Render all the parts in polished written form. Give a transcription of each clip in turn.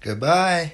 Goodbye.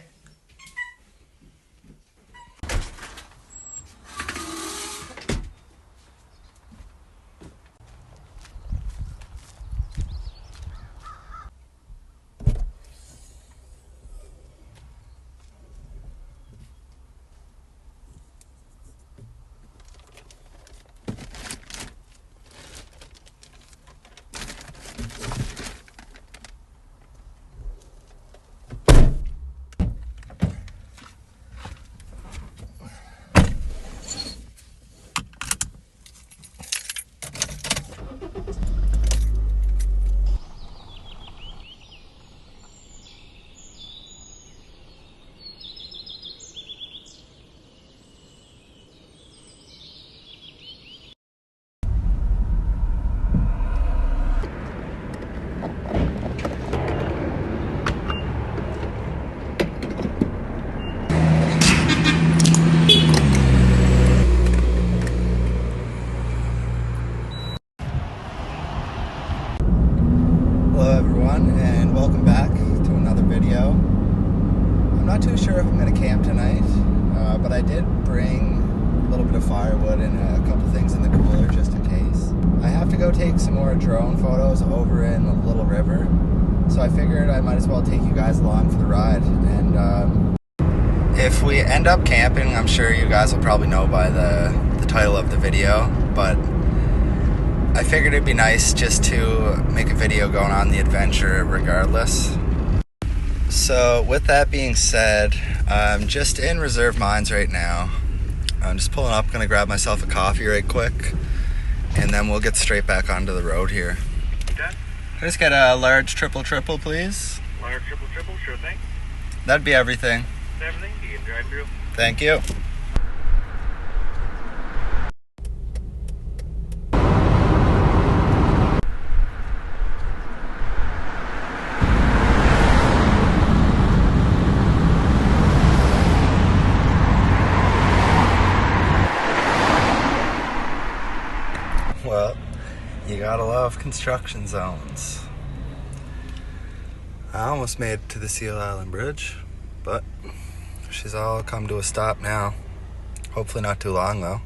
Hello everyone, and welcome back to another video. I'm not too sure if I'm going to camp tonight, but I did bring a little bit of firewood and a couple things in the cooler just in case. I have to go take some more drone photos over in the Little River, so I figured I might as well take you guys along for the ride. And if we end up camping, I'm sure you guys will probably know by the title of the video, but I figured it'd be nice just to make a video going on the adventure regardless. So with that being said, I'm just in Reserve Mines right now. I'm just pulling up, gonna grab myself a coffee right quick, and then we'll get straight back onto the road here. Okay. Can I just get a large triple please? Large triple, sure thing. That'd be everything. Everything, you can drive through. Thank you. Well, you gotta love construction zones. I almost made it to the Seal Island Bridge, but she's all come to a stop now. Hopefully not too long though.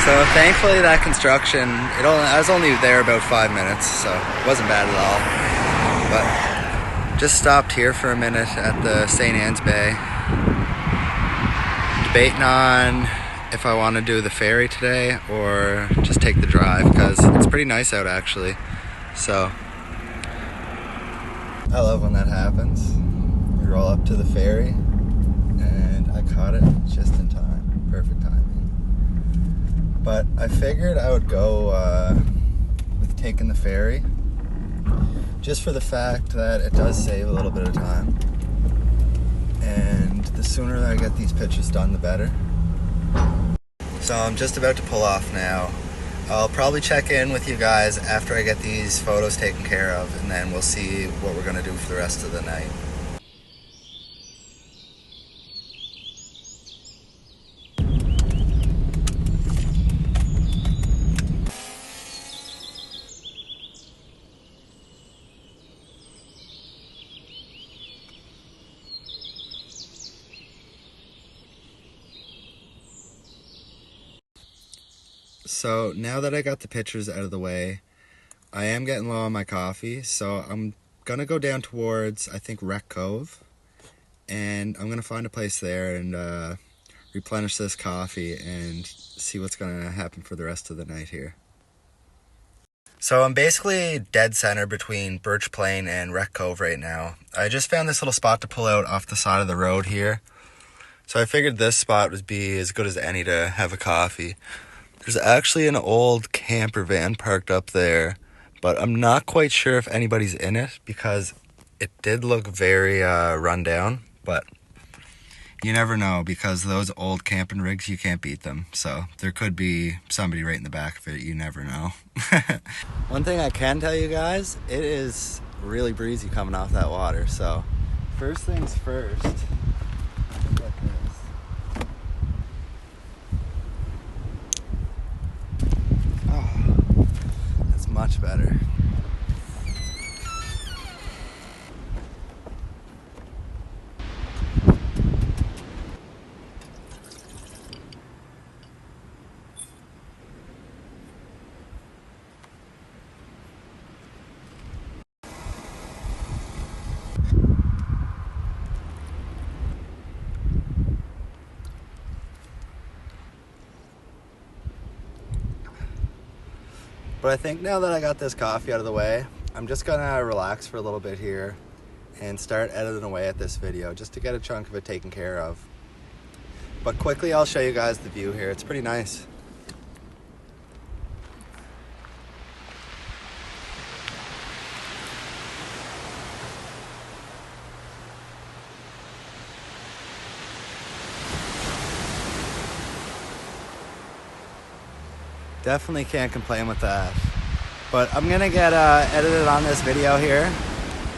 So thankfully that construction, I was only there about 5 minutes, so it wasn't bad at all. But just stopped here for a minute at the St. Anne's Bay, debating on if I want to do the ferry today or just take the drive, because it's pretty nice out actually. So I love when that happens. You roll up to the ferry, and I caught it just in time. Perfect timing. But I figured I would go with taking the ferry, just for the fact that it does save a little bit of time. And the sooner that I get these pictures done, the better. So I'm just about to pull off now. I'll probably check in with you guys after I get these photos taken care of, and then we'll see what we're gonna do for the rest of the night. So now that I got the pictures out of the way, I am getting low on my coffee, so I'm gonna go down towards, I think, COVE, and I'm gonna find a place there and replenish this coffee and see what's gonna happen for the rest of the night here. So I'm basically dead center between Birch Plain and COVE right now. I just found this little spot to pull out off the side of the road here, so I figured this spot would be as good as any to have a coffee. There's actually an old camper van parked up there, but I'm not quite sure if anybody's in it because it did look very run down, but you never know, because those old camping rigs, you can't beat them. So there could be somebody right in the back of it, you never know. One thing I can tell you guys, it is really breezy coming off that water. So first things first, look at this. better. But I think now that I got this coffee out of the way, I'm just gonna relax for a little bit here and start editing away at this video just to get a chunk of it taken care of. But quickly I'll show you guys the view here. It's pretty nice. Definitely can't complain with that. But I'm gonna get edited on this video here,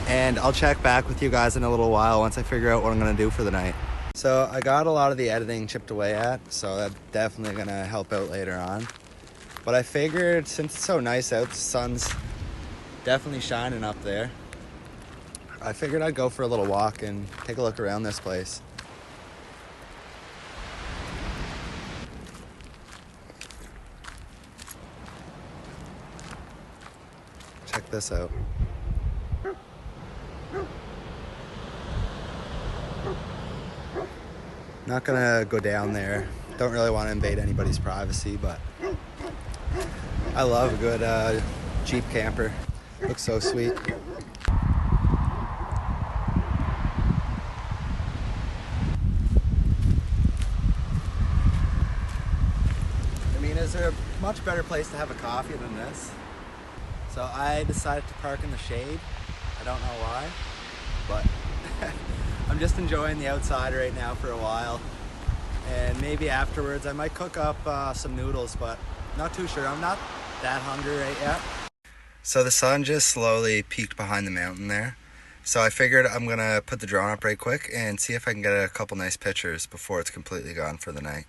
and I'll check back with you guys in a little while once I figure out what I'm gonna do for the night. So I got a lot of the editing chipped away at, so that's definitely gonna help out later on. But I figured since it's so nice out, the sun's definitely shining up there, I figured I'd go for a little walk and take a look around this place. Check this out. Not gonna go down there. Don't really want to invade anybody's privacy, but I love a good Jeep camper. Looks so sweet. I mean, is there a much better place to have a coffee than this? So I decided to park in the shade. I don't know why, but I'm just enjoying the outside right now for a while. And maybe afterwards I might cook up some noodles, but not too sure. I'm not that hungry right yet. So the sun just slowly peeked behind the mountain there. So I figured I'm gonna put the drone up right quick and see if I can get a couple nice pictures before it's completely gone for the night.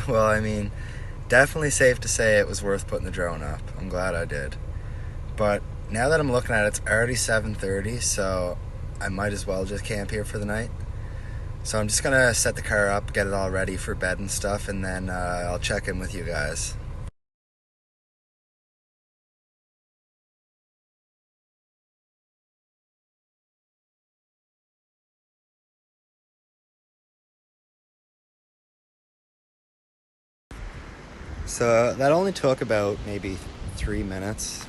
Well, I mean, definitely safe to say it was worth putting the drone up. I'm glad I did. But now that I'm looking at it, it's already 7:30, so I might as well just camp here for the night. So I'm just gonna set the car up, get it all ready for bed and stuff, and then I'll check in with you guys. So that only took about maybe 3 minutes.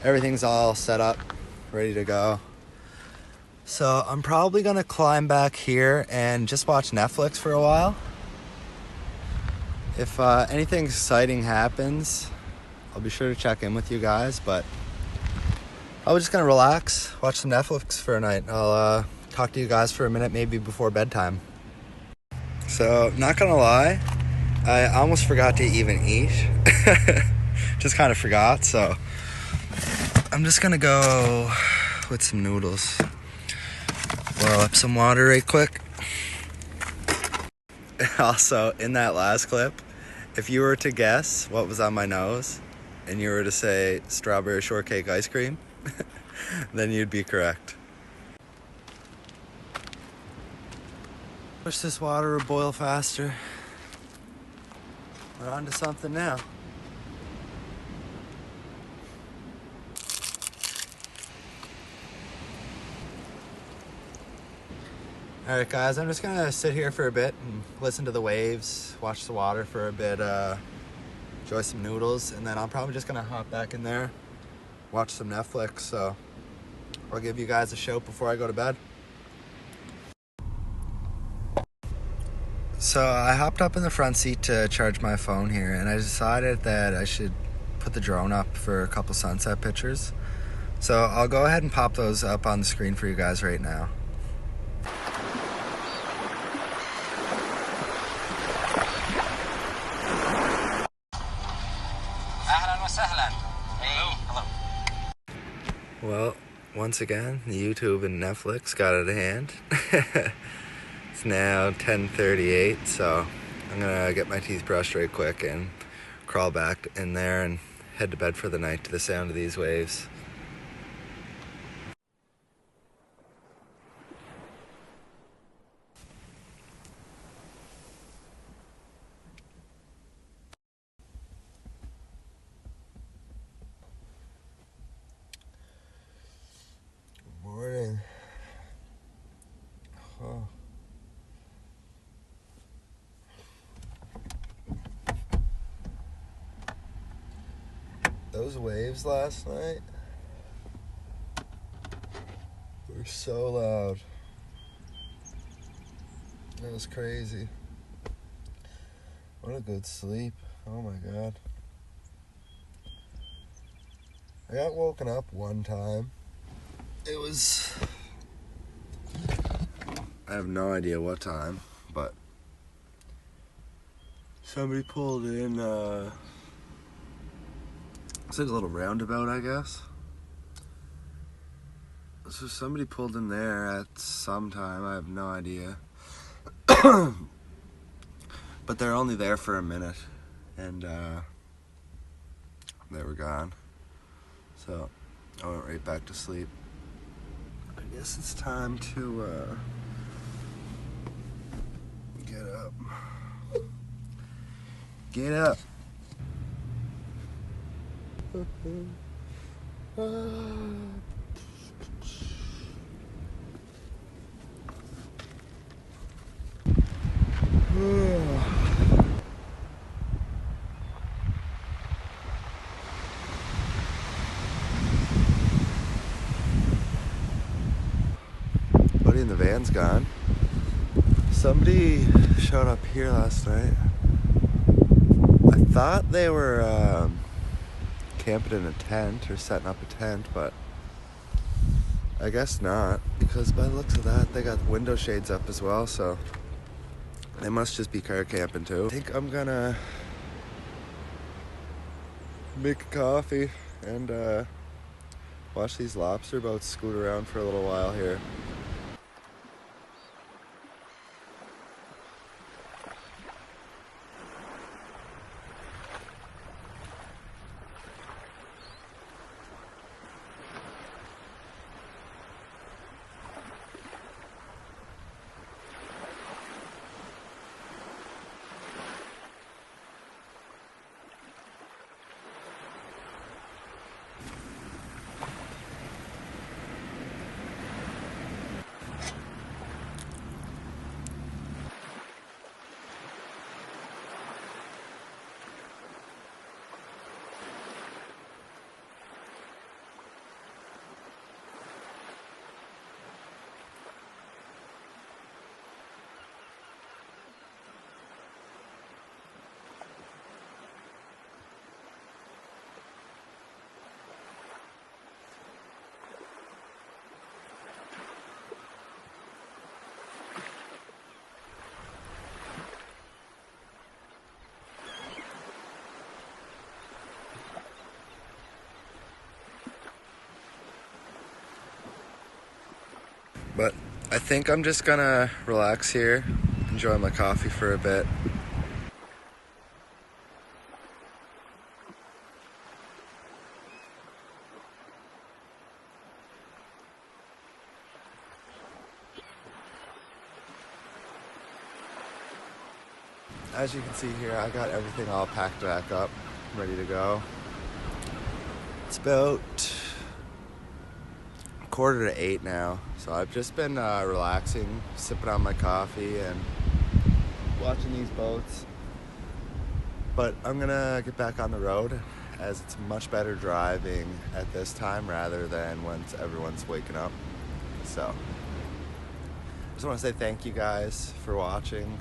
Everything's all set up, ready to go. So I'm probably gonna climb back here and just watch Netflix for a while. If anything exciting happens, I'll be sure to check in with you guys, but I was just gonna relax, watch some Netflix for a night. I'll talk to you guys for a minute, maybe before bedtime. So, not gonna lie, I almost forgot to even eat. Just kind of forgot, so I'm just gonna go with some noodles. Boil up some water right quick. Also, in that last clip, if you were to guess what was on my nose and you were to say strawberry shortcake ice cream, then you'd be correct. Wish this water would boil faster. We're on to something now. Alright guys, I'm just gonna sit here for a bit and listen to the waves, watch the water for a bit, enjoy some noodles, and then I'm probably just gonna hop back in there, watch some Netflix. So I'll give you guys a shout before I go to bed. So I hopped up in the front seat to charge my phone here, and I decided that I should put the drone up for a couple sunset pictures. So I'll go ahead and pop those up on the screen for you guys right now. Well, once again, YouTube and Netflix got out of hand. It's now 10:38, so I'm gonna get my teeth brushed right quick and crawl back in there and head to bed for the night to the sound of these waves. Good morning. Oh. Those waves last night were so loud. That was crazy. What a good sleep. Oh my god. I got woken up one time. It was... I have no idea what time, but somebody pulled in, it's like a little roundabout, I guess. So somebody pulled in there at some time, I have no idea. But they're only there for a minute, and they were gone. So I went right back to sleep. I guess it's time to get up. Get up. Buddy in the van's gone. Somebody showed up here last night. I thought they were camping in a tent or setting up a tent, but I guess not, because by the looks of that, they got window shades up as well, so they must just be car camping too. I think I'm gonna make a coffee and watch these lobster boats scoot around for a little while here. But I think I'm just gonna relax here, enjoy my coffee for a bit. As you can see here, I got everything all packed back up, ready to go. It's about 7:45 now, so I've just been relaxing, sipping on my coffee and watching these boats. But I'm gonna get back on the road, as it's much better driving at this time rather than once everyone's waking up. So just want to say thank you guys for watching.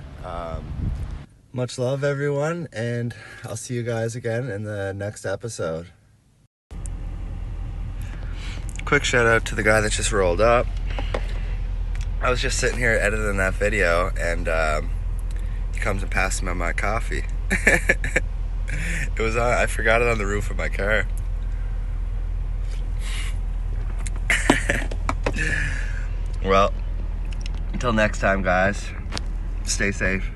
Much love, everyone, and I'll see you guys again in the next episode. Quick shout out to the guy that just rolled up. I was just sitting here editing that video, and he comes and passes me my coffee. It was on, I forgot it on the roof of my car. Well, until next time, guys, stay safe.